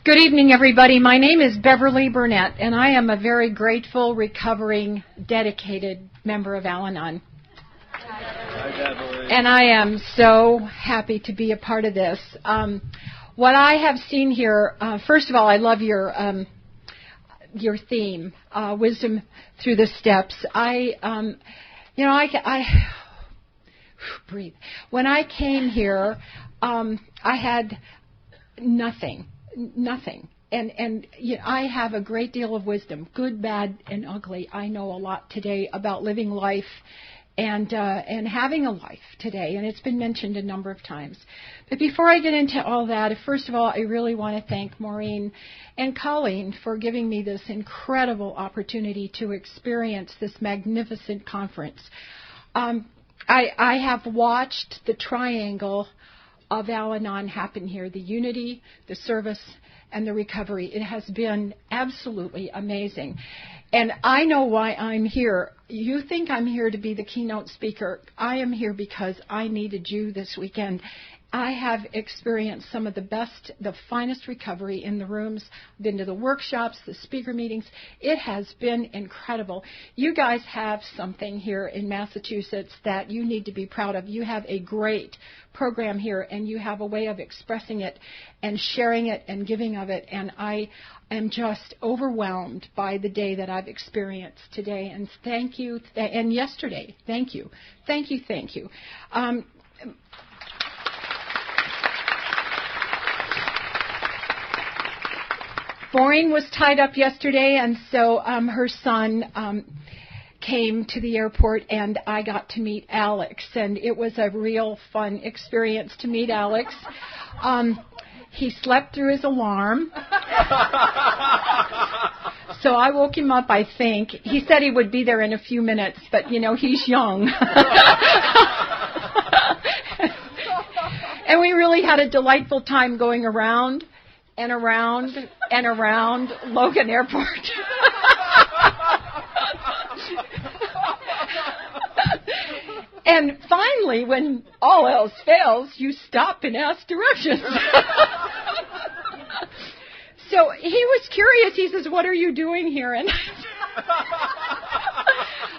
Good evening, everybody. My name is Beverly Burnett, and I am a very grateful, recovering, dedicated member of Al-Anon. Hi, Beverly. And I am so happy to be a part of this. What I have seen here, first of all, I love your theme, wisdom through the steps. Breathe. When I came here, I had nothing. And I have a great deal of wisdom, good, bad, and ugly. I know a lot today about living life and having a life today, and it's been mentioned a number of times. But before I get into all that, first of all, I really want to thank Maureen and Colleen for giving me this incredible opportunity to experience this magnificent conference. I have watched the triangle of Al-Anon happen here, the unity, the service, and the recovery. It has been absolutely amazing. And I know why I'm here. You think I'm here to be the keynote speaker. I am here because I needed you this weekend. I have experienced some of the best, the finest recovery in the rooms, been to the workshops, the speaker meetings. It has been incredible. You guys have something here in Massachusetts that you need to be proud of. You have a great program here, and you have a way of expressing it and sharing it and giving of it. And I am just overwhelmed by the day that I've experienced today. And thank you, and yesterday. Thank you. Thank you, thank you. Maureen was tied up yesterday, and so her son came to the airport, and I got to meet Alex, and it was a real fun experience to meet Alex. He slept through his alarm, so I woke him up, I think. He said he would be there in a few minutes, but, he's young. And we really had a delightful time going around and around and around Logan Airport. And finally, when all else fails, you stop and ask directions. So he was curious. He says, "What are you doing here?" And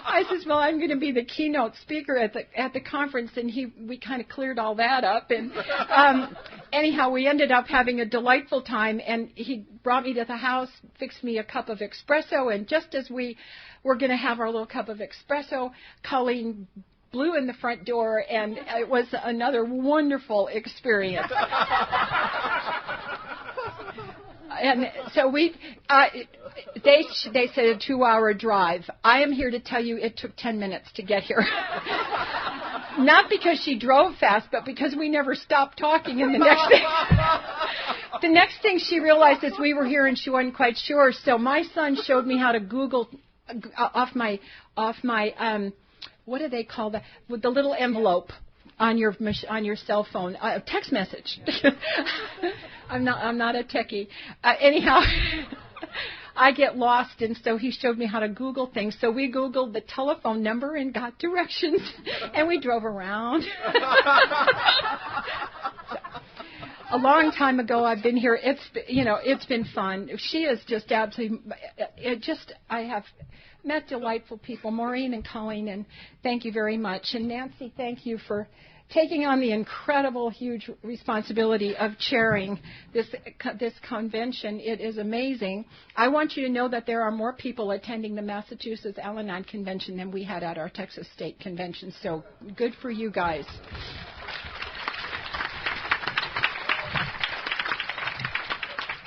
I says, "Well, I'm going to be the keynote speaker at the conference," and we kind of cleared all that up. And anyhow, we ended up having a delightful time, and he brought me to the house, fixed me a cup of espresso, and just as we were going to have our little cup of espresso, Colleen blew in the front door, and it was another wonderful experience. And so they said a 2-hour drive. I am here to tell you it took 10 minutes to get here. Not because she drove fast, but because we never stopped talking. And the next thing she realized is we were here, and she wasn't quite sure. So my son showed me how to Google off my what do they call that? With the little envelope on your cell phone, text message. I'm not a techie. Anyhow, I get lost, and so he showed me how to Google things. So we Googled the telephone number and got directions, and we drove around. A long time ago, I've been here. It's been fun. She is just absolutely. I have met delightful people, Maureen and Colleen, and thank you very much. And Nancy, thank you for taking on the incredible, huge responsibility of chairing this convention. It is amazing. I want you to know that there are more people attending the Massachusetts Al-Anon convention than we had at our Texas State convention. So good for you guys.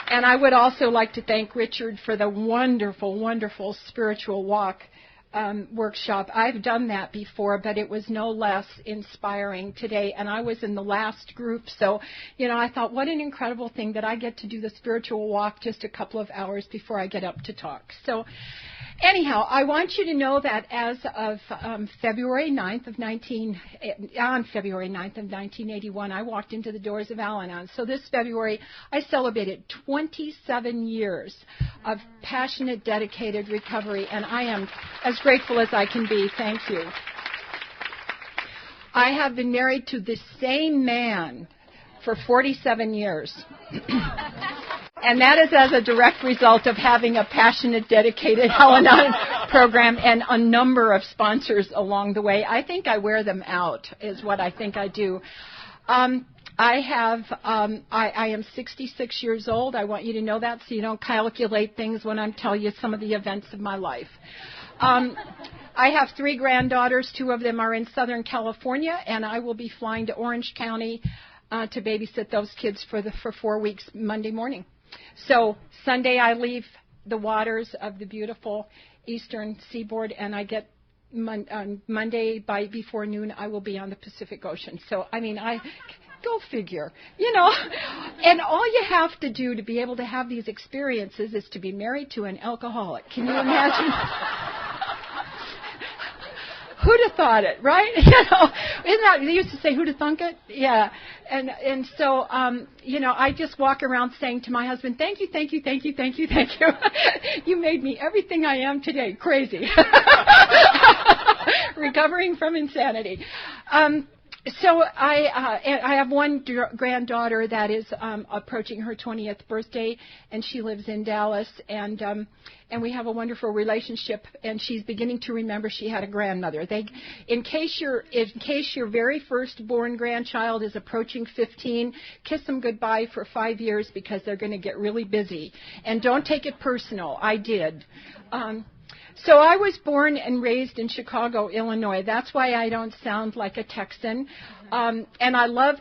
And I would also like to thank Richard for the wonderful, wonderful spiritual walk workshop. I've done that before, but it was no less inspiring today. And I was in the last group, so, I thought, what an incredible thing that I get to do the spiritual walk just a couple of hours before I get up to talk. So anyhow, I want you to know that as of February 9th of 1981, I walked into the doors of Al-Anon. So this February, I celebrated 27 years of passionate, dedicated recovery, and I am as grateful as I can be. Thank you. I have been married to the same man for 47 years. And that is as a direct result of having a passionate, dedicated Al-Anon program and a number of sponsors along the way. I think I wear them out, is what I think I do. I am 66 years old. I want you to know that so you don't calculate things when I'm telling you some of the events of my life. I have 3 granddaughters. 2 of them are in Southern California, and I will be flying to Orange County to babysit those kids for 4 weeks Monday morning. So Sunday I leave the waters of the beautiful eastern seaboard, and I get Monday before noon I will be on the Pacific Ocean. So, go figure, And all you have to do to be able to have these experiences is to be married to an alcoholic. Can you imagine? Who'd have thought it, right? Isn't that, they used to say, who'd have thunk it? Yeah. And so, I just walk around saying to my husband, thank you, thank you, thank you, thank you, thank you. You made me everything I am today. Crazy. Recovering from insanity. So I have one granddaughter that is approaching her 20th birthday, and she lives in Dallas, and we have a wonderful relationship. And she's beginning to remember she had a grandmother. In case your very first born grandchild is approaching 15, kiss them goodbye for 5 years because they're going to get really busy. And don't take it personal. I did. So I was born and raised in Chicago, Illinois. That's why I don't sound like a Texan. And I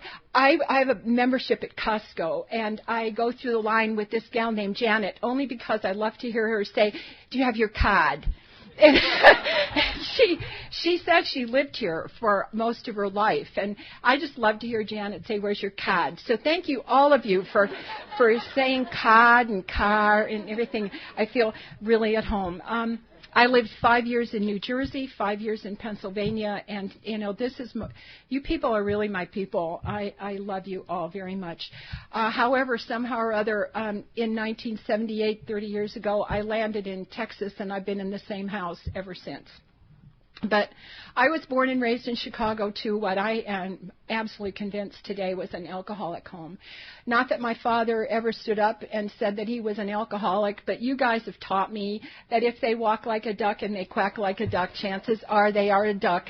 have a membership at Costco, and I go through the line with this gal named Janet only because I love to hear her say, do you have your card? And she said she lived here for most of her life, and I just love to hear Janet say, where's your card? So thank you, all of you, for saying card and car and everything. I feel really at home. I lived 5 years in New Jersey, 5 years in Pennsylvania, and, you people are really my people. I love you all very much. However, somehow or other, in 1978, 30 years ago, I landed in Texas, and I've been in the same house ever since. But I was born and raised in Chicago to what I am absolutely convinced today was an alcoholic home. Not that my father ever stood up and said that he was an alcoholic, but you guys have taught me that if they walk like a duck and they quack like a duck, chances are they are a duck.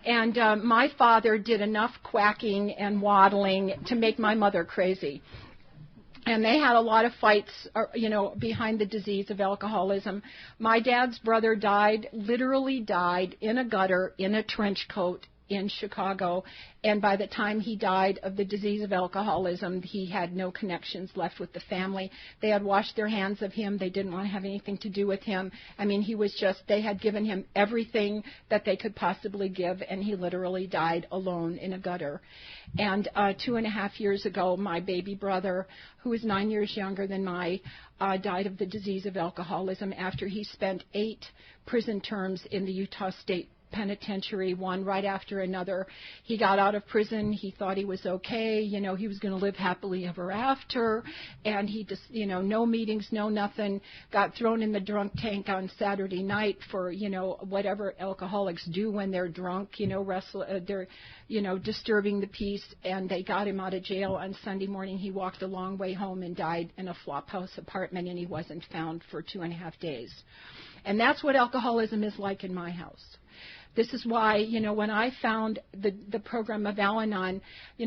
And my father did enough quacking and waddling to make my mother crazy. And they had a lot of fights, behind the disease of alcoholism. My dad's brother literally died in a gutter, in a trench coat in Chicago. And by the time he died of the disease of alcoholism, he had no connections left with the family. They had washed their hands of him. They didn't want to have anything to do with him. They had given him everything that they could possibly give, and he literally died alone in a gutter. And 2.5 years ago, my baby brother, who is 9 years younger than died of the disease of alcoholism after he spent 8 prison terms in the Utah State Penitentiary, one right after another. He got out of prison. He thought he was okay. He was going to live happily ever after. And he just, no meetings, no nothing. Got thrown in the drunk tank on Saturday night for, whatever alcoholics do when they're drunk, they're, disturbing the peace. And they got him out of jail on Sunday morning. He walked a long way home and died in a flophouse apartment, and he wasn't found for 2.5 days. And that's what alcoholism is like in my house. This is why, when I found the program of Al-Anon,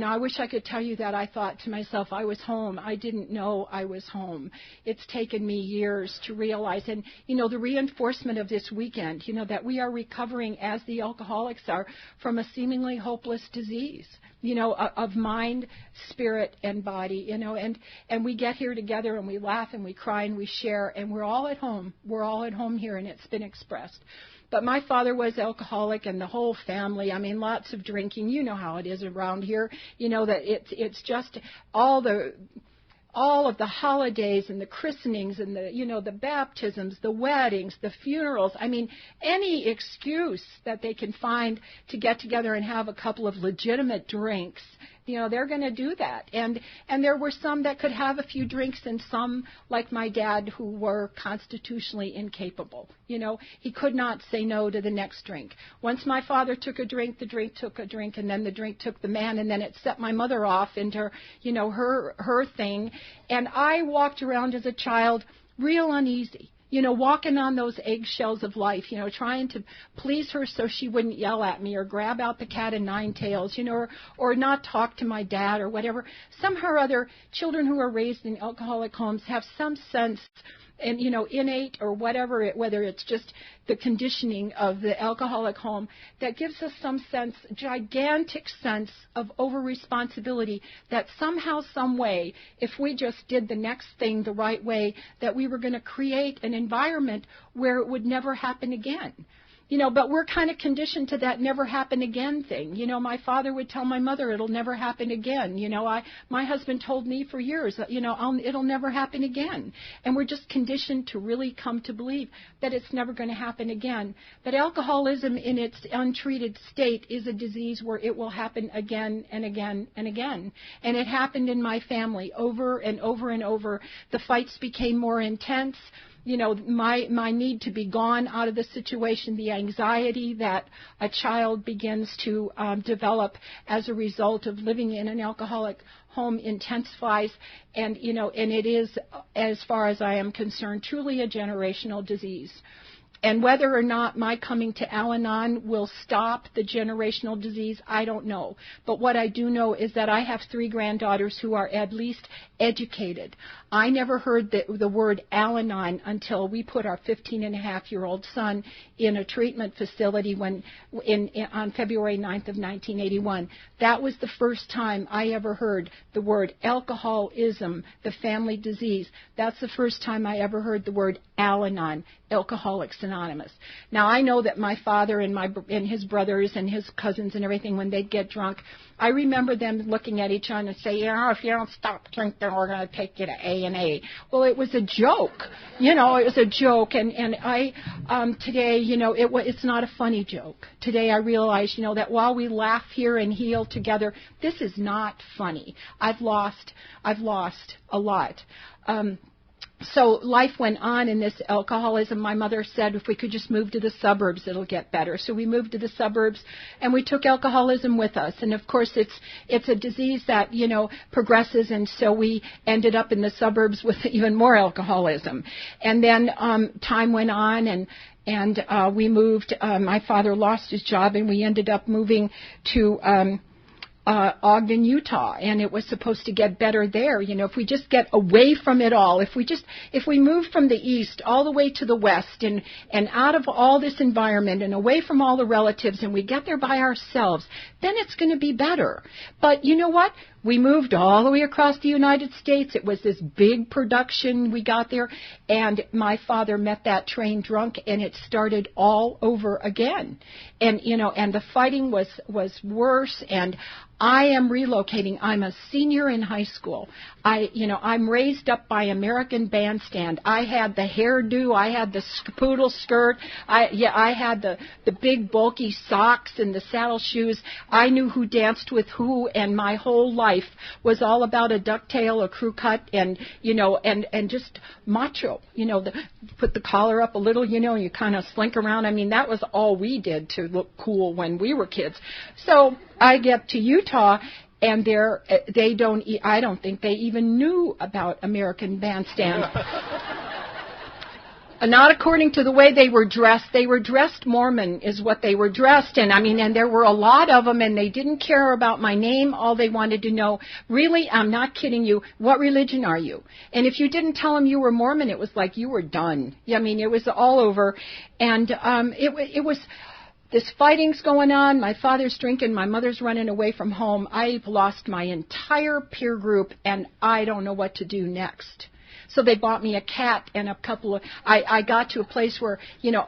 I wish I could tell you that I thought to myself, I was home. I didn't know I was home. It's taken me years to realize. And, the reinforcement of this weekend, that we are recovering as the alcoholics are from a seemingly hopeless disease, of mind, spirit, and body, and we get here together and we laugh and we cry and we share, and we're all at home. We're all at home here, and it's been expressed. But my father was alcoholic, and the whole family, lots of drinking. You know how it is around here. That it's just all of the holidays and the christenings and the baptisms, the weddings, the funerals. Any excuse that they can find to get together and have a couple of legitimate drinks They're going to do that. And there were some that could have a few drinks, and some, like my dad, who were constitutionally incapable. He could not say no to the next drink. Once my father took a drink, the drink took a drink, and then the drink took the man, and then it set my mother off into, her thing. And I walked around as a child real uneasy. Walking on those eggshells of life, trying to please her so she wouldn't yell at me or grab out the cat o' nine tails, or not talk to my dad or whatever. Somehow or other, children who are raised in alcoholic homes have some sense, and innate or whatever, whether it's just the conditioning of the alcoholic home, that gives us some sense, gigantic sense of over-responsibility, that somehow, some way, if we just did the next thing the right way, that we were going to create an environment where it would never happen again. But we're kind of conditioned to that never happen again thing. My father would tell my mother, it'll never happen again. My husband told me for years, it'll never happen again. And we're just conditioned to really come to believe that it's never going to happen again. But alcoholism in its untreated state is a disease where it will happen again and again and again. And it happened in my family over and over and over. The fights became more intense. My need to be gone out of the situation, the anxiety that a child begins to develop as a result of living in an alcoholic home intensifies, and it is, as far as I am concerned, truly a generational disease. And whether or not my coming to Al-Anon will stop the generational disease, I don't know. But what I do know is that I have 3 granddaughters who are at least educated. I never heard the word Al-Anon until we put our 15-and-a-half-year-old son in a treatment facility on February 9th of 1981. That was the first time I ever heard the word alcoholism, the family disease. That's the first time I ever heard the word Al-Anon, Alcoholics Anonymous. Now, I know that my father and his brothers and his cousins and everything, when they'd get drunk, I remember them looking at each other and say, if you don't stop drinking, we're going to take you to A&A. Well, it was a joke. It was a joke. And I, today, it's not a funny joke. Today I realize, that while we laugh here and heal together, this is not funny. I've lost a lot. So life went on in this alcoholism. My mother said if we could just move to the suburbs, it'll get better. So we moved to the suburbs, and we took alcoholism with us. And of course, it's a disease that progresses, and so we ended up in the suburbs with even more alcoholism. And then time went on, and we moved. My father lost his job, and we ended up moving to Ogden, Utah, and it was supposed to get better there. If we just get away from it all, if we move from the east all the way to the west and out of all this environment and away from all the relatives, and we get there by ourselves, then it's going to be better. But you know what? We moved all the way across the United States. It was this big production we got there, and my father met that train drunk, and it started all over again. And and the fighting was worse, and I am relocating. I'm a senior in high school. I'm raised up by American Bandstand. I had the hairdo. I had the poodle skirt. I had the big bulky socks and the saddle shoes. I knew who danced with who, and my whole life was all about a ducktail, a crew cut, and and just macho. Put the collar up a little, and you kind of slink around. I mean, that was all we did to look cool when we were kids. So I get to Utah, and I don't think they even knew about American Bandstand. Not according to the way they were dressed. They were dressed Mormon is what they were dressed in. And there were a lot of them, and they didn't care about my name. All they wanted to know, really, I'm not kidding you, what religion are you? And if you didn't tell them you were Mormon, it was like you were done. It was all over. And it was... This fighting's going on. My father's drinking. My mother's running away from home. I've lost my entire peer group, and I don't know what to do next. So they bought me a cat and a couple of... I got to a place where,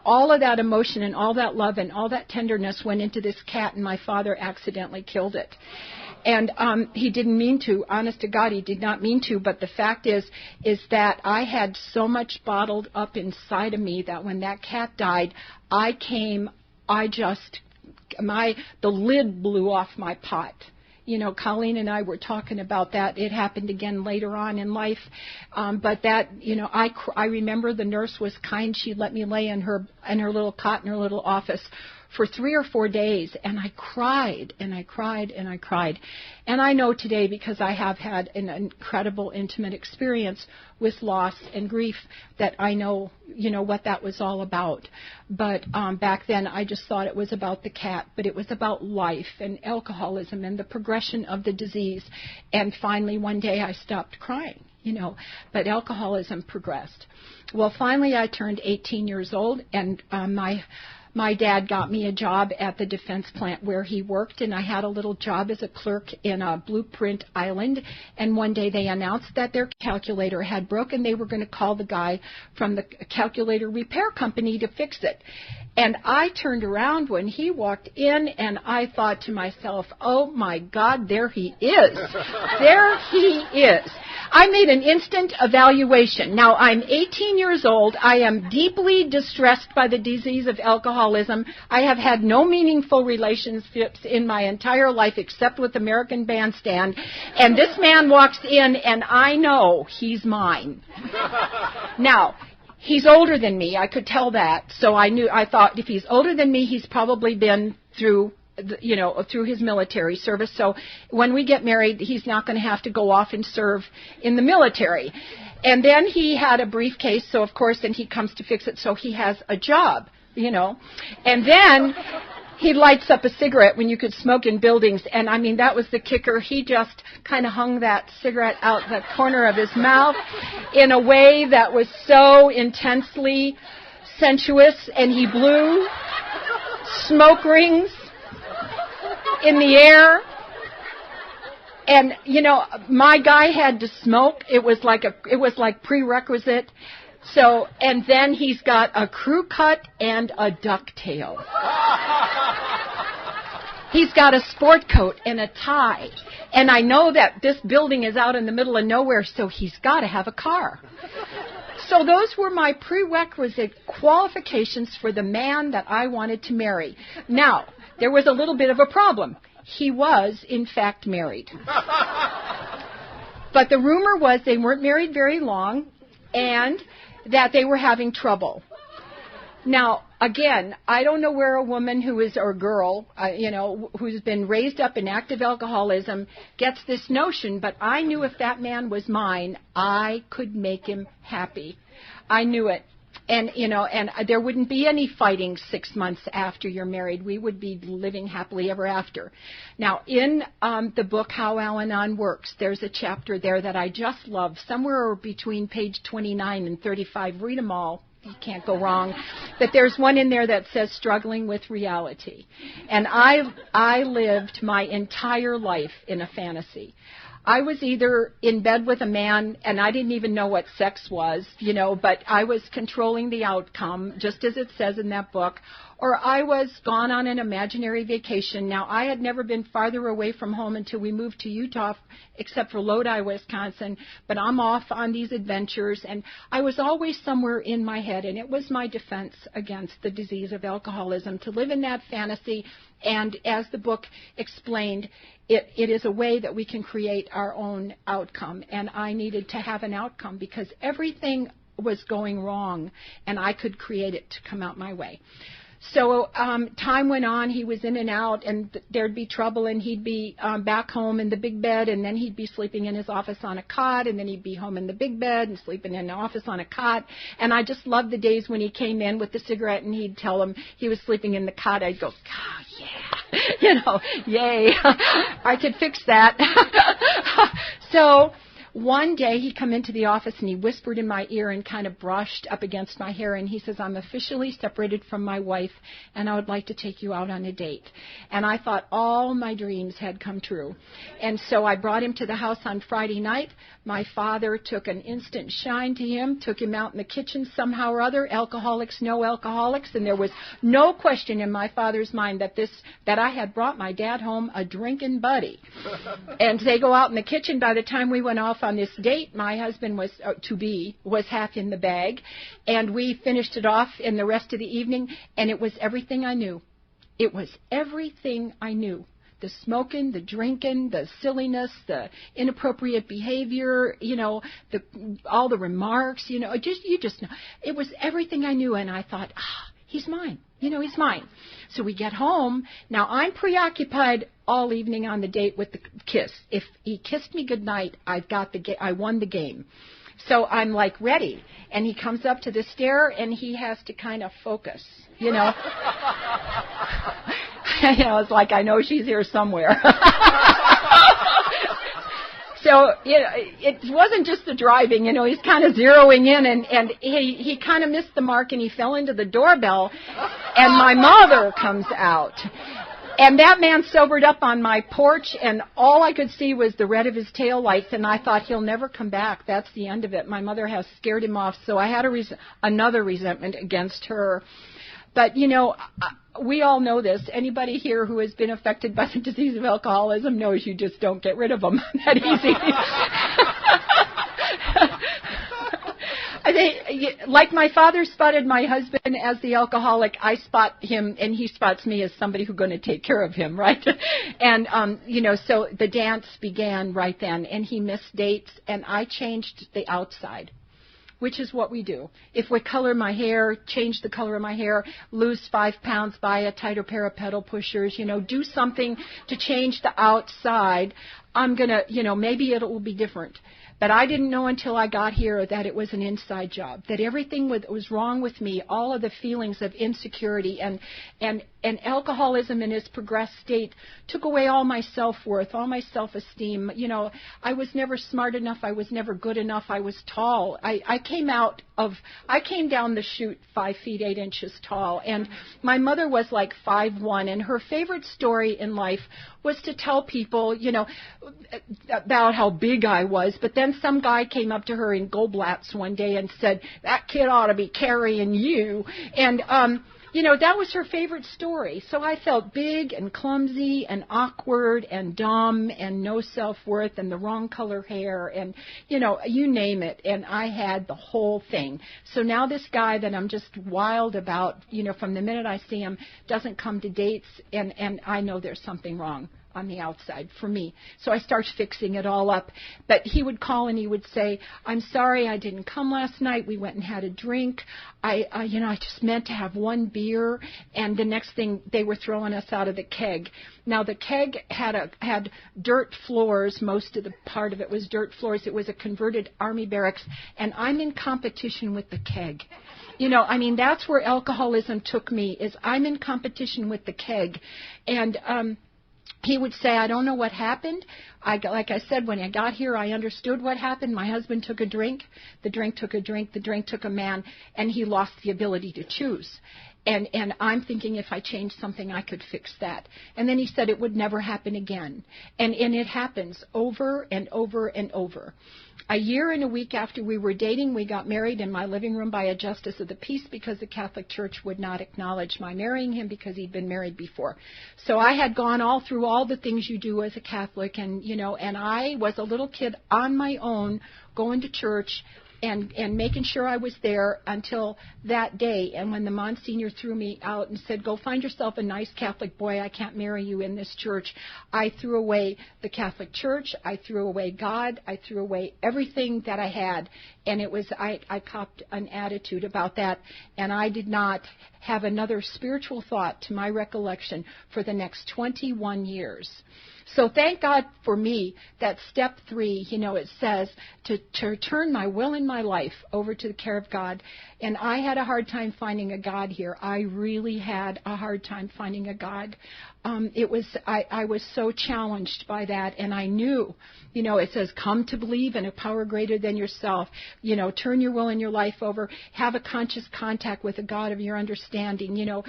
all of that emotion and all that love and all that tenderness went into this cat, and my father accidentally killed it. And he didn't mean to. Honest to God, he did not mean to. But the fact is that I had so much bottled up inside of me that when that cat died, the lid blew off my pot. Colleen and I were talking about that. It happened again later on in life. But that, I remember the nurse was kind. She let me lay in her little cot in her little office for 3 or 4 days, and I cried, and I cried, and I cried. And I know today, because I have had an incredible intimate experience with loss and grief, that I know, what that was all about. But back then, I just thought it was about the cat, but it was about life and alcoholism and the progression of the disease. And finally, one day, I stopped crying, but alcoholism progressed. Well, finally, I turned 18 years old, and my dad got me a job at the defense plant where he worked, and I had a little job as a clerk in a Blueprint Island. And one day they announced that their calculator had broken. They were going to call the guy from the calculator repair company to fix it. And I turned around when he walked in, and I thought to myself, oh, my God, there he is. There he is. I made an instant evaluation. Now, I'm 18 years old. I am deeply distressed by the disease of alcoholism. I have had no meaningful relationships in my entire life except with American Bandstand. And this man walks in, and I know he's mine. Now, he's older than me. I could tell that. So I thought if he's older than me, he's probably been through his military service. So when we get married, he's not going to have to go off and serve in the military. And then he had a briefcase, so of course, then he comes to fix it, so he has a job, And then he lights up a cigarette when you could smoke in buildings. And I mean, that was the kicker. He just kind of hung that cigarette out the corner of his mouth in a way that was so intensely sensuous. And he blew smoke rings in the air. And, my guy had to smoke. It was like prerequisite. So, and then he's got a crew cut and a ducktail. He's got a sport coat and a tie. And I know that this building is out in the middle of nowhere, so he's got to have a car. So those were my prerequisite qualifications for the man that I wanted to marry. Now, there was a little bit of a problem. He was, in fact, married. But the rumor was they weren't married very long, and that they were having trouble. Now, again, I don't know where a woman or a girl, who's been raised up in active alcoholism gets this notion, but I knew if that man was mine, I could make him happy. I knew it. And, and there wouldn't be any fighting 6 months after you're married. We would be living happily ever after. Now, in the book, How Al-Anon Works, there's a chapter there that I just love. Somewhere between page 29 and 35. Read them all. You can't go wrong. But there's one in there that says struggling with reality. And I lived my entire life in a fantasy. I was either in bed with a man, and I didn't even know what sex was, but I was controlling the outcome, just as it says in that book, or I was gone on an imaginary vacation. Now, I had never been farther away from home until we moved to Utah, except for Lodi, Wisconsin, but I'm off on these adventures, and I was always somewhere in my head, and it was my defense against the disease of alcoholism, to live in that fantasy. And as the book explained, it is a way that we can create our own outcome. And I needed to have an outcome because everything was going wrong, and I could create it to come out my way. So time went on. He was in and out, and there'd be trouble, and he'd be back home in the big bed, and then he'd be sleeping in his office on a cot, and then he'd be home in the big bed and sleeping in the office on a cot. And I just loved the days when he came in with the cigarette, and he'd tell him he was sleeping in the cot. I'd go, oh, yeah, yay, I could fix that. So one day he come into the office and he whispered in my ear and kind of brushed up against my hair, and he says, I'm officially separated from my wife, and I would like to take you out on a date. And I thought all my dreams had come true. And so I brought him to the house on Friday night. My father took an instant shine to him, took him out in the kitchen somehow or other, alcoholics, no alcoholics, and there was no question in my father's mind that I had brought my dad home a drinking buddy. And they go out in the kitchen. By the time we went off on this date, my husband was half in the bag, and we finished it off in the rest of the evening, and it was everything I knew. It was everything I knew. the smoking, the drinking, the silliness, the inappropriate behavior, all the remarks, you just know. It was everything I knew, and I thought, he's mine. He's mine. So we get home. Now, I'm preoccupied all evening on the date with the kiss. If he kissed me goodnight, I won the game. So I'm like ready. And he comes up to the stair, and he has to kind of focus, It's like, I know she's here somewhere. So it wasn't just the driving, he's kind of zeroing in, and he kind of missed the mark, and he fell into the doorbell, and my mother comes out. And that man sobered up on my porch, and all I could see was the red of his taillights, and I thought, he'll never come back. That's the end of it. My mother has scared him off, so I had another resentment against her. But, we all know this. Anybody here who has been affected by the disease of alcoholism knows you just don't get rid of them that easy. Like my father spotted my husband as the alcoholic, I spot him, and he spots me as somebody who's going to take care of him, right? And, so the dance began right then, and he missed dates, and I changed the outside, which is what we do. If we color my hair, change the color of my hair, lose 5 pounds, buy a tighter pair of pedal pushers, do something to change the outside, I'm going to, maybe it will be different. But I didn't know until I got here that it was an inside job, that everything was wrong with me, all of the feelings of insecurity and alcoholism in its progressed state took away all my self-worth, all my self-esteem. I was never smart enough. I was never good enough. I was tall. I came down the chute 5 feet 8 inches tall, and my mother was like 5'1", and her favorite story in life was to tell people, about how big I was. But then some guy came up to her in Goldblatt's one day and said, "That kid ought to be carrying you." And, that was her favorite story. So I felt big and clumsy and awkward and dumb and no self-worth and the wrong color hair and, you name it. And I had the whole thing. So now this guy that I'm just wild about, from the minute I see him, doesn't come to dates, and I know there's something wrong on the outside for me. So I start fixing it all up. But he would call and he would say, "I'm sorry I didn't come last night. We went and had a drink. I just meant to have one beer." And the next thing, they were throwing us out of the keg. Now the keg had dirt floors. Most of the part of it was dirt floors. It was a converted army barracks. And I'm in competition with the keg. That's where alcoholism took me, is I'm in competition with the keg. And, he would say, "I don't know what happened. Like I said, when I got here, I understood what happened. My husband took a drink. The drink took a drink. The drink took a man, and he lost the ability to choose." And I'm thinking, if I changed something, I could fix that. And then he said it would never happen again. And it happens over and over and over. A year and a week after we were dating, we got married in my living room by a justice of the peace because the Catholic Church would not acknowledge my marrying him because he'd been married before. So I had gone all through all the things you do as a Catholic, and I was a little kid on my own going to church and making sure I was there until that day. And when the Monsignor threw me out and said, "Go find yourself a nice Catholic boy, I can't marry you in this church," I threw away the Catholic Church, I threw away God, I threw away everything that I had. And it was, I copped an attitude about that, and I did not have another spiritual thought to my recollection for the next 21 years. So thank God for me that step 3, it says to turn my will and my life over to the care of God. And I had a hard time finding a God here. I really had a hard time finding a God. I was so challenged by that, and I knew, it says, come to believe in a power greater than yourself. Turn your will and your life over. Have a conscious contact with a God of your understanding. A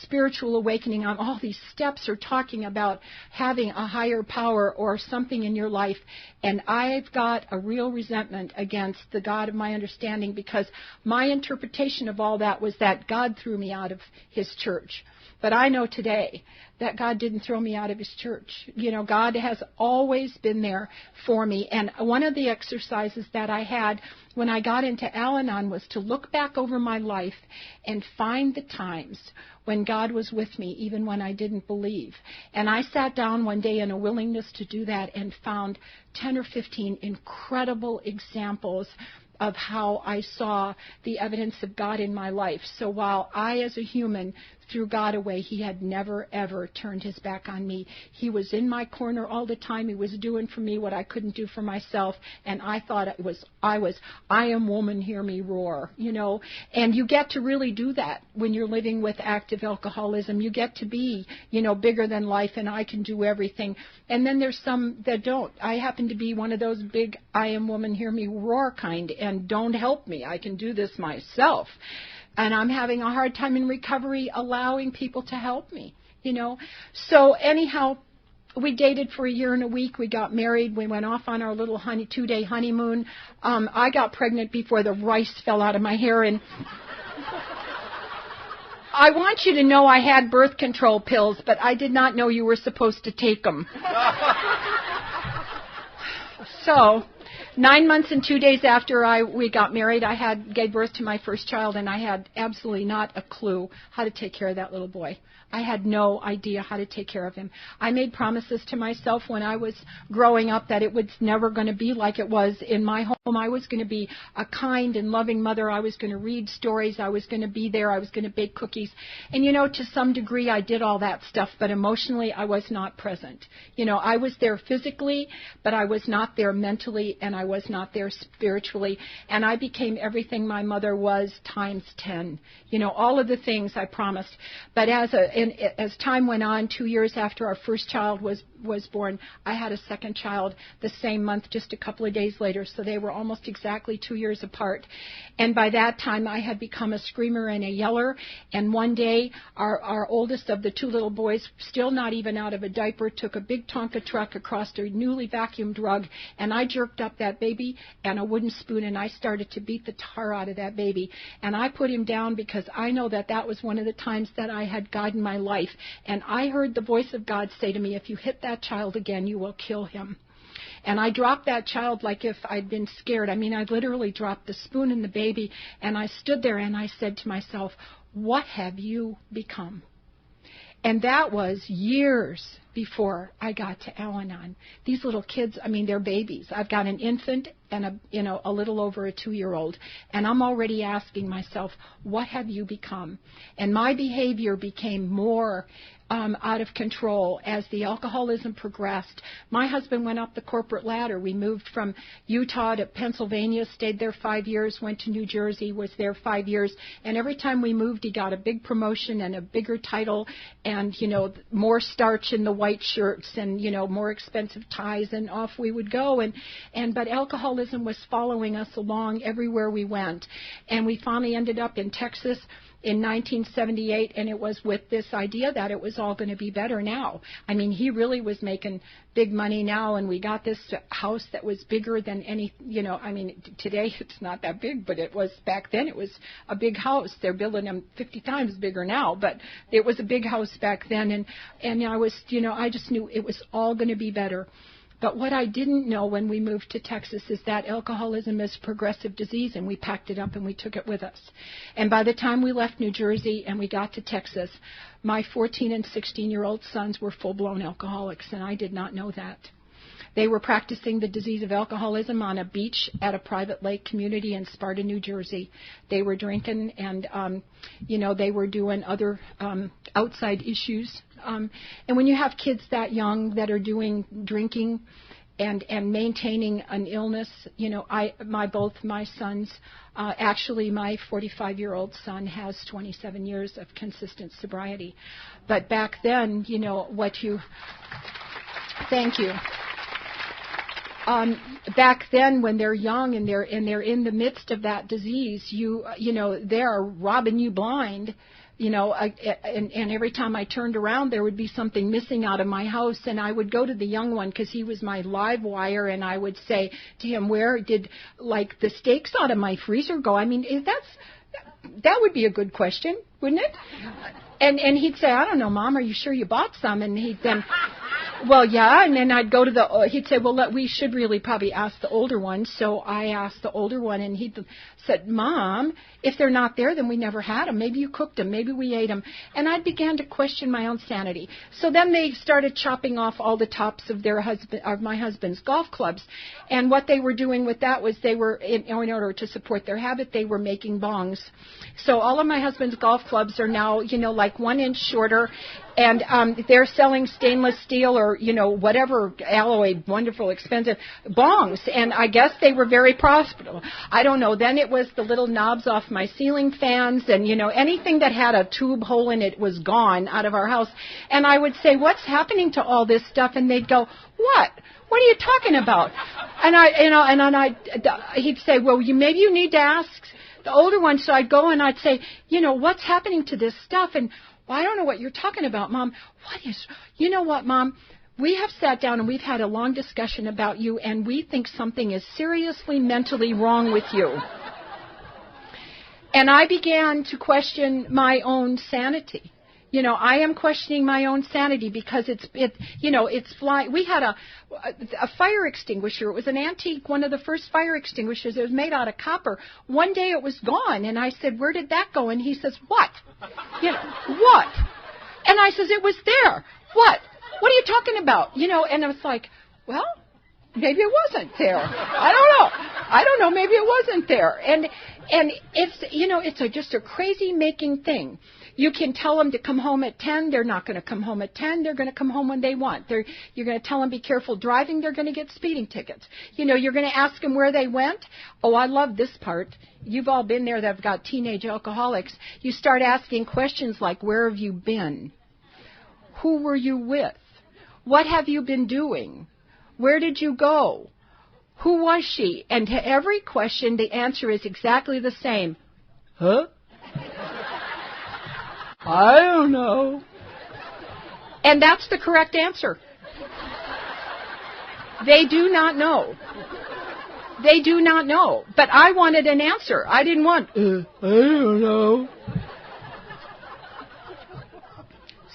spiritual awakening. All these steps are talking about having a higher power or something in your life. And I've got a real resentment against the God of my understanding because my interpretation of all that was that God threw me out of his church. But I know today that God didn't throw me out of his church. You know, God has always been there for me. And one of the exercises that I had when I got into Al-Anon was to look back over my life and find the times when God was with me, even when I didn't believe. And I sat down one day in a willingness to do that and found 10 or 15 incredible examples of how I saw the evidence of God in my life. So while I, as a human, threw God away, he had never, ever turned his back on me. He was in my corner all the time. He was doing for me what I couldn't do for myself. And I thought I am woman, hear me roar, you know. And you get to really do that when you're living with active alcoholism. You get to be, you know, bigger than life, and I can do everything. And then there's some that don't. I happen to be one of those big I am woman, hear me roar kind, and don't help me. I can do this myself. And I'm having a hard time in recovery allowing people to help me, you know. So anyhow, we dated for a year and a week. We got married. We went off on our little 2-day honeymoon. I got pregnant before the rice fell out of my hair. And I want you to know I had birth control pills, but I did not know you were supposed to take them. So 9 months and 2 days after we got married, I gave birth to my first child, and I had absolutely not a clue how to take care of that little boy. I had no idea how to take care of him. I made promises to myself when I was growing up that it was never going to be like it was in my home. I was going to be a kind and loving mother. I was going to read stories. I was going to be there. I was going to bake cookies. And, you know, to some degree I did all that stuff, but emotionally I was not present. You know, I was there physically, but I was not there mentally, and I was not there spiritually. And I became everything my mother was times 10. You know, all of the things I promised. But as time went on, 2 years after our first child was born, I had a second child the same month, just a couple of days later. So they were almost exactly 2 years apart. And by that time, I had become a screamer and a yeller. And one day, our oldest of the two little boys, still not even out of a diaper, took a big Tonka truck across a newly vacuumed rug, and I jerked up that baby and a wooden spoon, and I started to beat the tar out of that baby. And I put him down because I know that was one of the times that I had God in my life. And I heard the voice of God say to me, if you hit that child again, you will kill him. And I dropped that child like if I'd been scared. I mean, I literally dropped the spoon and the baby, and I stood there and I said to myself, what have you become? And that was years before I got to Al-Anon. These little kids, I mean, they're babies. I've got an infant and a little over a 2-year-old, and I'm already asking myself, what have you become? And my behavior became more out of control as the alcoholism progressed. My husband went up the corporate ladder. We moved from Utah to Pennsylvania, stayed there 5 years, went to New Jersey, was there 5 years, and every time we moved, he got a big promotion and a bigger title, and, you know, more starch in the white shirts, and, you know, more expensive ties, and off we would go. But alcoholism was following us along everywhere we went, and we finally ended up in Texas in 1978, and it was with this idea that it was all going to be better now. I mean, he really was making big money now, and we got this house that was bigger than any, you know, I mean, today it's not that big, but it was, back then it was a big house. They're building them 50 times bigger now, but it was a big house back then, and I was, you know, I just knew it was all going to be better. But what I didn't know when we moved to Texas is that alcoholism is a progressive disease, and we packed it up and we took it with us. And by the time we left New Jersey and we got to Texas, my 14 and 16-year-old sons were full-blown alcoholics, and I did not know that. They were practicing the disease of alcoholism on a beach at a private lake community in Sparta, New Jersey. They were drinking, and, you know, they were doing other outside issues. And when you have kids that young that are doing drinking and maintaining an illness, you know, both my sons, actually my 45-year-old son has 27 years of consistent sobriety. But back then, you know, thank you. Back then, when they're young and they're in the midst of that disease, you know, they're robbing you blind, you know, and every time I turned around, there would be something missing out of my house, and I would go to the young one because he was my live wire, and I would say to him, where did, like, the steaks out of my freezer go? I mean, that would be a good question, wouldn't it? And he'd say, I don't know, Mom, are you sure you bought some? And he'd then, well, yeah. And then I'd go to he'd say, well, we should really probably ask the older one. So I asked the older one, and he said, Mom, if they're not there, then we never had them. Maybe you cooked them. Maybe we ate them. And I began to question my own sanity. So then they started chopping off all the tops of my husband's golf clubs. And what they were doing with that was they were, in order to support their habit, they were making bongs. So all of my husband's golf clubs are now, like 1 inch shorter. And they're selling stainless steel or, whatever alloy, wonderful, expensive bongs. And I guess they were very profitable. I don't know. Then it was the little knobs off my ceiling fans and, anything that had a tube hole in it was gone out of our house. And I would say, what's happening to all this stuff? And they'd go, what? What are you talking about? And he'd say, well, maybe you need to ask the older one. So I'd go and I'd say, what's happening to this stuff? And well, I don't know what you're talking about, Mom. You know what, Mom? We have sat down and we've had a long discussion about you, and we think something is seriously mentally wrong with you. And I began to question my own sanity. I am questioning my own sanity because it's flying. We had a fire extinguisher. It was an antique, one of the first fire extinguishers. It was made out of copper. One day it was gone, and I said, where did that go? And he says, what? What? And I says, it was there. What? What are you talking about? And I was like, well, maybe it wasn't there. I don't know. Maybe it wasn't there. And it's just a crazy making thing. You can tell them to come home at 10. They're not going to come home at 10. They're going to come home when they want. You're going to tell them be careful driving. They're going to get speeding tickets. You're going to ask them where they went. Oh, I love this part. You've all been there that have got teenage alcoholics. You start asking questions like, where have you been? Who were you with? What have you been doing? Where did you go? Who was she? And to every question, the answer is exactly the same. Huh? I don't know. And that's the correct answer. They do not know. They do not know. But I wanted an answer. I didn't want, I don't know.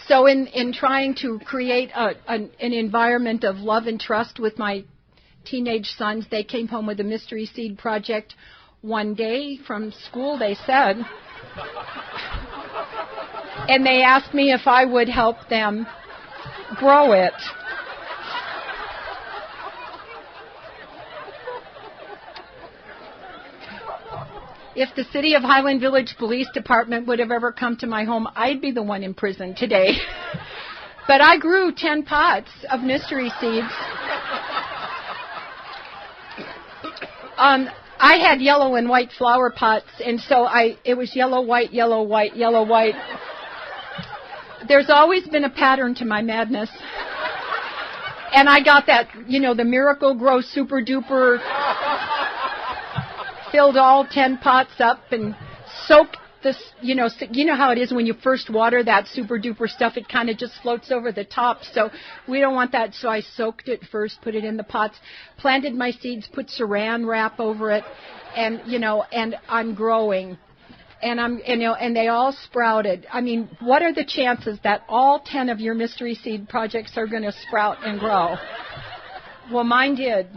So in trying to create an environment of love and trust with my teenage sons, they came home with a mystery seed project one day from school, they said. And they asked me if I would help them grow it. If the City of Highland Village Police Department would have ever come to my home, I'd be the one in prison today. But I grew 10 pots of mystery seeds. I had yellow and white flower pots, and so it was yellow, white, yellow, white, yellow, white. There's always been a pattern to my madness. And I got that, the Miracle Grow Super Duper, filled all 10 pots up and soaked this, you know how it is when you first water that super duper stuff, it kind of just floats over the top. So we don't want that. So I soaked it first, put it in the pots, planted my seeds, put saran wrap over it, and, and I'm growing. And and they all sprouted. I mean, what are the chances that all 10 of your mystery seed projects are going to sprout and grow? Well, mine did.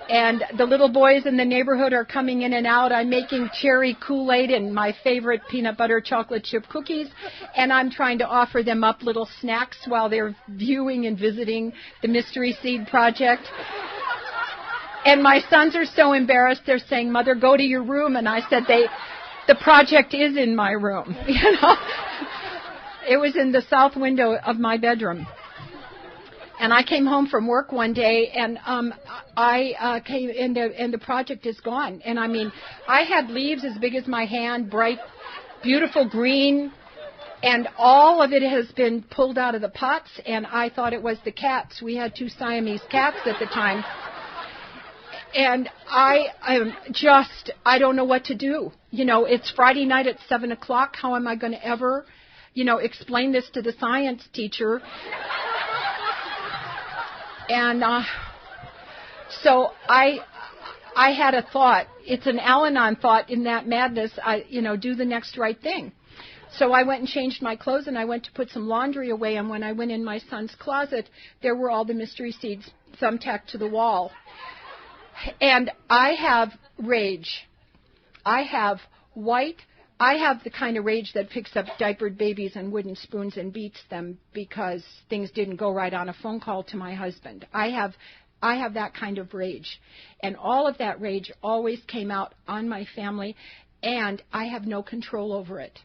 And the little boys in the neighborhood are coming in and out. I'm making cherry Kool-Aid and my favorite peanut butter chocolate chip cookies. And I'm trying to offer them up little snacks while they're viewing and visiting the Mystery Seed Project. And my sons are so embarrassed. They're saying, Mother, go to your room. And I said, the project is in my room. It was in the south window of my bedroom. And I came home from work one day, and I came, and the project is gone. And I mean, I had leaves as big as my hand, bright, beautiful green, and all of it has been pulled out of the pots. And I thought it was the cats. We had 2 Siamese cats at the time, and I don't know what to do. It's Friday night at 7:00. How am I going to ever, explain this to the science teacher? And so I I had a thought. It's an Al-Anon thought. In that madness, do the next right thing. So I went and changed my clothes, and I went to put some laundry away. And when I went in my son's closet, there were all the mystery seeds thumbtacked to the wall. And I have rage. I have the kind of rage that picks up diapered babies and wooden spoons and beats them because things didn't go right on a phone call to my husband. I have that kind of rage. And all of that rage always came out on my family, and I have no control over it.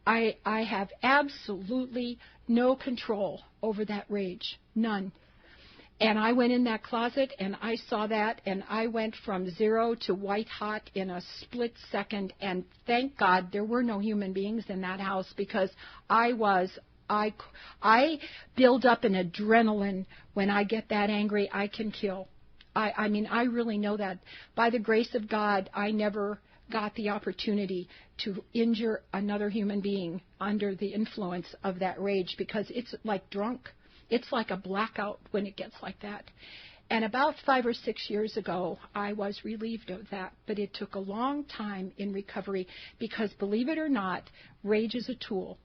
I have absolutely no control over that rage. None. And I went in that closet, and I saw that, and I went from 0 to white hot in a split second. And thank God there were no human beings in that house, because I build up an adrenaline when I get that angry. I can kill. I really know that. By the grace of God, I never got the opportunity to injure another human being under the influence of that rage, because it's like drunk. It's like a blackout when it gets like that. And about 5 or 6 years ago, I was relieved of that. But it took a long time in recovery because, believe it or not, rage is a tool.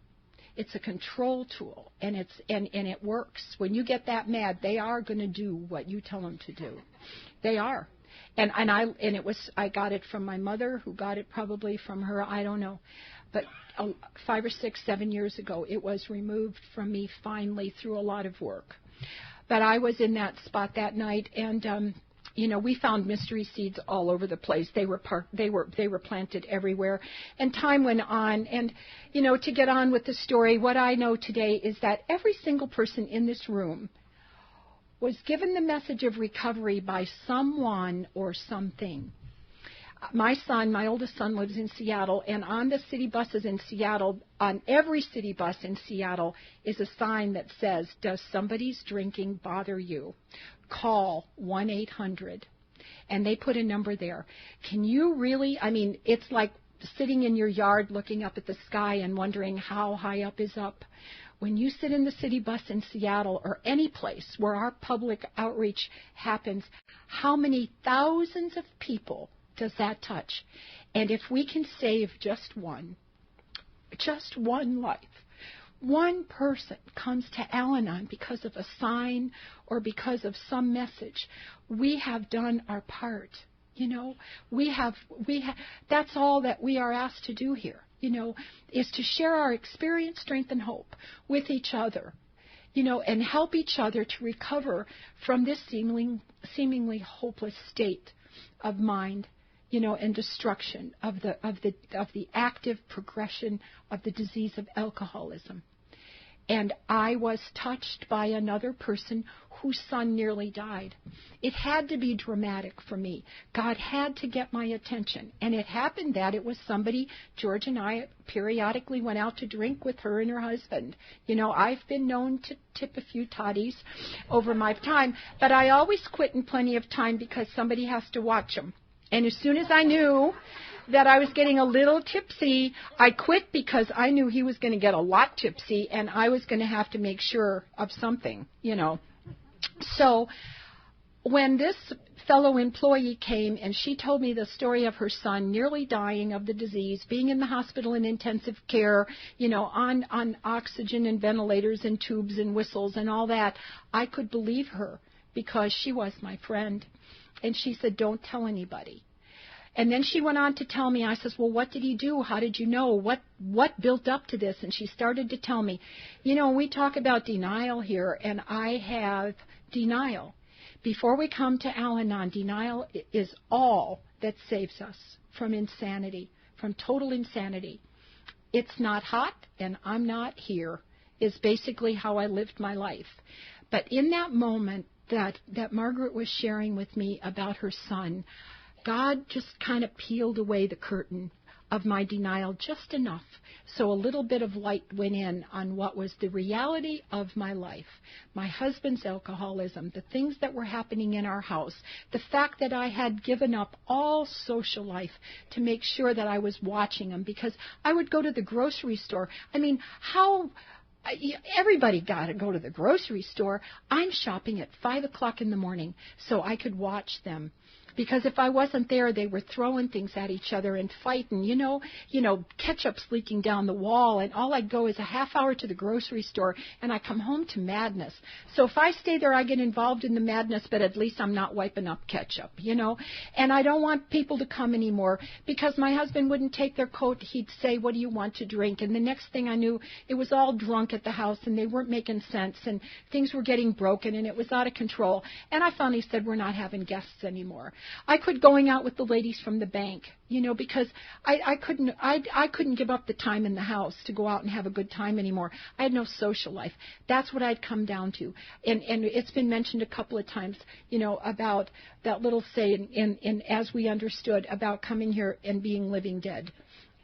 It's a control tool, and it works. When you get that mad, they are going to do what you tell them to do. They are. And I got it from my mother, who got it probably from her. I don't know. But 5 or 6, 7 years ago, it was removed from me finally through a lot of work. But I was in that spot that night, and we found mystery seeds all over the place. They were planted everywhere, and time went on. And to get on with the story, what I know today is that every single person in this room was given the message of recovery by someone or something. My oldest son, lives in Seattle, and on the city buses in Seattle, on every city bus in Seattle, is a sign that says, "Does somebody's drinking bother you? Call 1-800. And they put a number there. Can you really, it's like sitting in your yard looking up at the sky and wondering how high up is up. When you sit in the city bus in Seattle, or any place where our public outreach happens, how many thousands of people does that touch? And if we can save just one life, one person comes to Al-Anon because of a sign or because of some message, we have done our part. That's all that we are asked to do here, is to share our experience, strength, and hope with each other, and help each other to recover from this seemingly hopeless state of mind, and destruction of the active progression of the disease of alcoholism. And I was touched by another person whose son nearly died. It had to be dramatic for me. God had to get my attention. And it happened that it was somebody, George and I periodically went out to drink with her and her husband. I've been known to tip a few toddies over my time, but I always quit in plenty of time because somebody has to watch them. And as soon as I knew that I was getting a little tipsy, I quit, because I knew he was going to get a lot tipsy, and I was going to have to make sure of something, So when this fellow employee came and she told me the story of her son nearly dying of the disease, being in the hospital in intensive care, on oxygen and ventilators and tubes and whistles and all that, I could believe her because she was my friend. And she said, "Don't tell anybody." And then she went on to tell me. I says, "Well, what did he do? How did you know? What built up to this?" And she started to tell me. We talk about denial here, and I have denial. Before we come to Al-Anon, denial is all that saves us from insanity, from total insanity. It's not hot, and I'm not here, is basically how I lived my life. But in that moment that Margaret was sharing with me about her son, God just kind of peeled away the curtain of my denial just enough so a little bit of light went in on what was the reality of my life. My husband's alcoholism, the things that were happening in our house, the fact that I had given up all social life to make sure that I was watching him, because I would go to the grocery store. Everybody got to go to the grocery store. I'm shopping at 5 o'clock in the morning so I could watch them Because if I wasn't there, they were throwing things at each other and fighting, ketchup's leaking down the wall, and all I'd go is a half hour to the grocery store, and I come home to madness. So if I stay there, I get involved in the madness, but at least I'm not wiping up ketchup, And I don't want people to come anymore because my husband wouldn't take their coat. He'd say, what do you want to drink? And the next thing I knew, it was all drunk at the house, and they weren't making sense, and things were getting broken, and it was out of control. And I finally said, we're not having guests anymore. I quit going out with the ladies from the bank, because I couldn't give up the time in the house to go out and have a good time anymore. I had no social life. That's what I'd come down to. And it's been mentioned a couple of times, about that little saying in As We Understood about coming here and being living dead.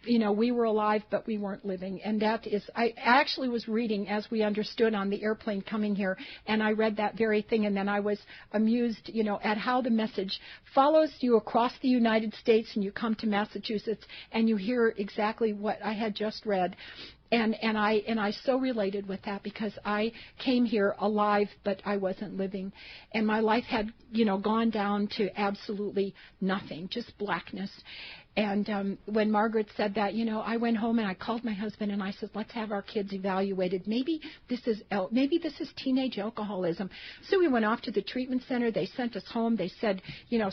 We were alive, but we weren't living. And that is, I actually was reading As We Understood on the airplane coming here, and I read that very thing, and then I was amused, at how the message follows you across the United States, and you come to Massachusetts, and you hear exactly what I had just read. And I so related with that because I came here alive, but I wasn't living. And my life had, gone down to absolutely nothing, just blackness. And when Margaret said that, I went home and I called my husband and I said, let's have our kids evaluated. Maybe this is teenage alcoholism. So we went off to the treatment center. They sent us home. They said,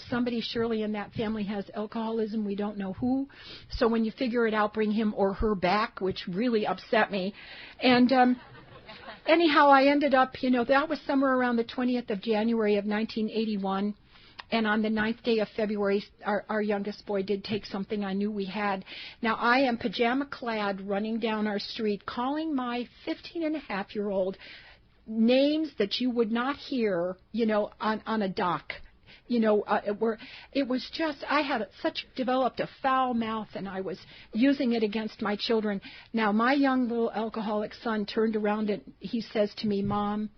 somebody surely in that family has alcoholism. We don't know who. So when you figure it out, bring him or her back, which really upset me. And anyhow, I ended up, that was somewhere around the 20th of January of 1981. And on the 9th day of February, our youngest boy did take something I knew we had. Now, I am pajama-clad running down our street, calling my 15-and-a-half-year-old names that you would not hear, on a dock. It was just, I had developed a foul mouth, and I was using it against my children. Now, my young little alcoholic son turned around and he says to me, Mom,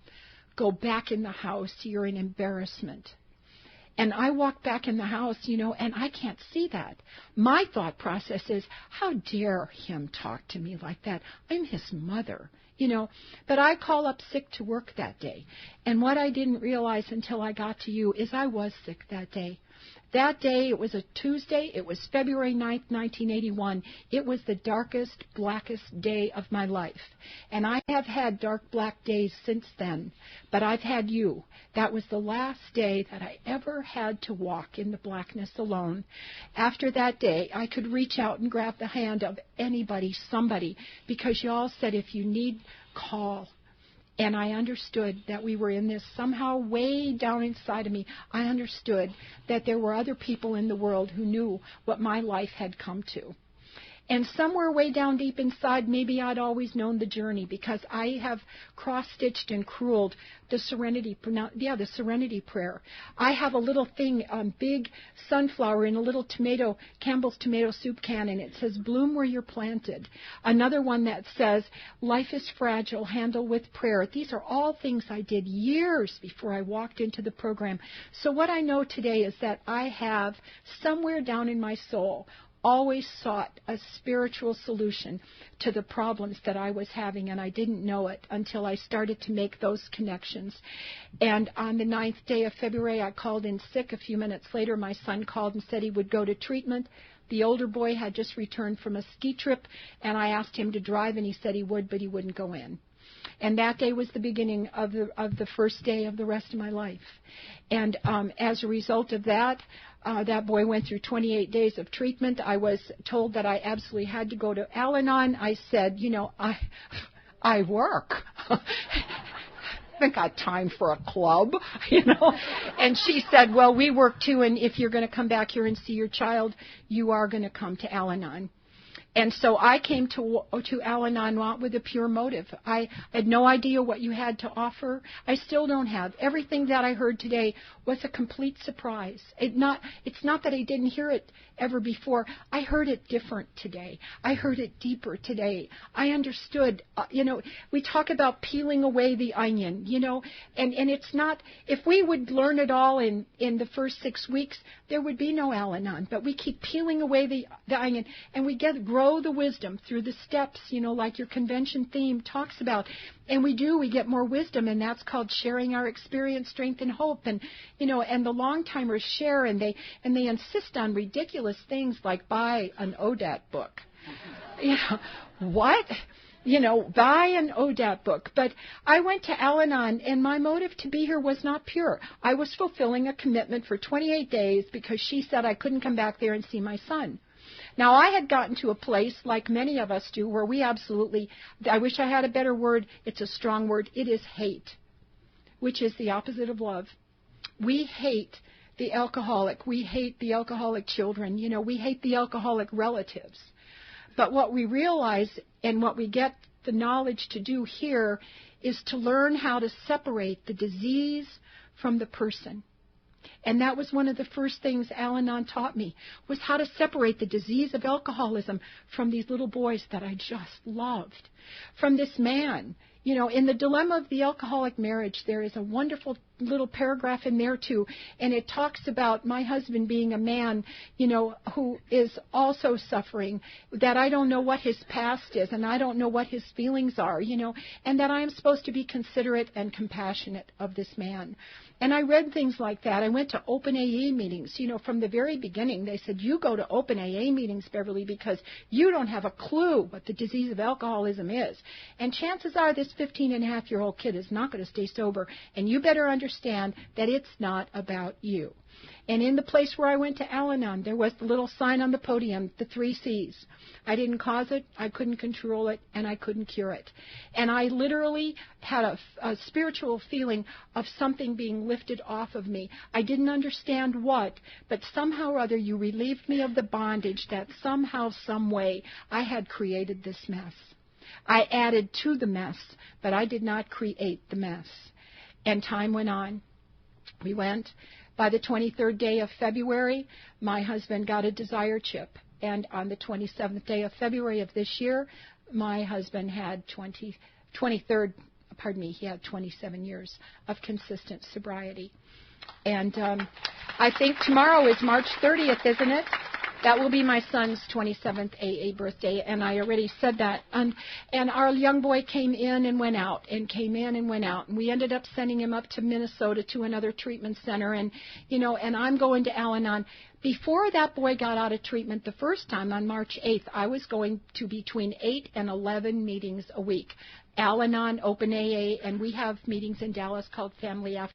go back in the house. You're an embarrassment. And I walk back in the house, and I can't see that. My thought process is, how dare him talk to me like that? I'm his mother, But I call up sick to work that day. And what I didn't realize until I got to you is I was sick that day. That day, it was a Tuesday. It was February 9th, 1981. It was the darkest, blackest day of my life. And I have had dark, black days since then, but I've had you. That was the last day that I ever had to walk in the blackness alone. After that day, I could reach out and grab the hand of anybody, somebody, because you all said, if you need, call. And I understood that we were in this somehow way down inside of me. I understood that there were other people in the world who knew what my life had come to. And somewhere way down deep inside, maybe I'd always known the journey because I have cross-stitched and creweled the Serenity Prayer. I have a little thing, big sunflower in a little Campbell's tomato soup can, and it says, bloom where you're planted. Another one that says, life is fragile, handle with prayer. These are all things I did years before I walked into the program. So what I know today is that I have somewhere down in my soul always sought a spiritual solution to the problems that I was having, and I didn't know it until I started to make those connections. And on the 9th day of February, I called in sick. A few minutes later, my son called and said he would go to treatment. The older boy had just returned from a ski trip, and I asked him to drive, and he said he would, but he wouldn't go in. And that day was the beginning of the first day of the rest of my life. And as a result of that, that boy went through 28 days of treatment. I was told that I absolutely had to go to Al-Anon. I said, I work. I haven't got time for a club, And she said, well, we work too, and if you're going to come back here and see your child, you are going to come to Al-Anon. And so I came to Al-Anon not with a pure motive. I had no idea what you had to offer. I still don't have. Everything that I heard today was a complete surprise. It's not that I didn't hear it ever before. I heard it different today. I heard it deeper today. I understood. We talk about peeling away the onion, and it's not, if we would learn it all in the first 6 weeks, there would be no Al-Anon. But we keep peeling away the onion, and we grow flow the wisdom through the steps, like your convention theme talks about. And we get more wisdom, and that's called sharing our experience, strength, and hope. And, and the long-timers share, and they insist on ridiculous things like buy an ODAT book. What? Buy an ODAT book. But I went to Al-Anon, and my motive to be here was not pure. I was fulfilling a commitment for 28 days because she said I couldn't come back there and see my son. Now, I had gotten to a place, like many of us do, where we absolutely, I wish I had a better word, it's a strong word, it is hate, which is the opposite of love. We hate the alcoholic. We hate the alcoholic children. We hate the alcoholic relatives. But what we realize and what we get the knowledge to do here is to learn how to separate the disease from the person. And that was one of the first things Al-Anon taught me, was how to separate the disease of alcoholism from these little boys that I just loved. From this man, in The Dilemma of the Alcoholic Marriage, there is a wonderful little paragraph in there, too, and it talks about my husband being a man, who is also suffering, that I don't know what his past is, and I don't know what his feelings are, and that I am supposed to be considerate and compassionate of this man. And I read things like that. I went to open AA meetings. From the very beginning, they said, you go to open AA meetings, Beverly, because you don't have a clue what the disease of alcoholism is. And chances are this 15-and-a-half-year-old kid is not going to stay sober, and you better understand that it's not about you. And in the place where I went to Al-Anon, there was the little sign on the podium, the 3 C's. I didn't cause it, I couldn't control it, and I couldn't cure it. And I literally had a spiritual feeling of something being lifted off of me. I didn't understand what, but somehow or other you relieved me of the bondage that somehow, some way, I had created this mess. I added to the mess, but I did not create the mess. And time went on. We went. By the 23rd day of February, my husband got a desire chip. And on the 27th day of February of this year, my husband had 27 years of consistent sobriety. And I think tomorrow is March 30th, isn't it? That will be my son's 27th AA birthday, and I already said that. And our young boy came in and went out, and came in and went out. And we ended up sending him up to Minnesota to another treatment center. And, and I'm going to Al-Anon. Before that boy got out of treatment the first time on March 8th, I was going to between 8 and 11 meetings a week. Al-Anon, Open AA, and we have meetings in Dallas called Family After.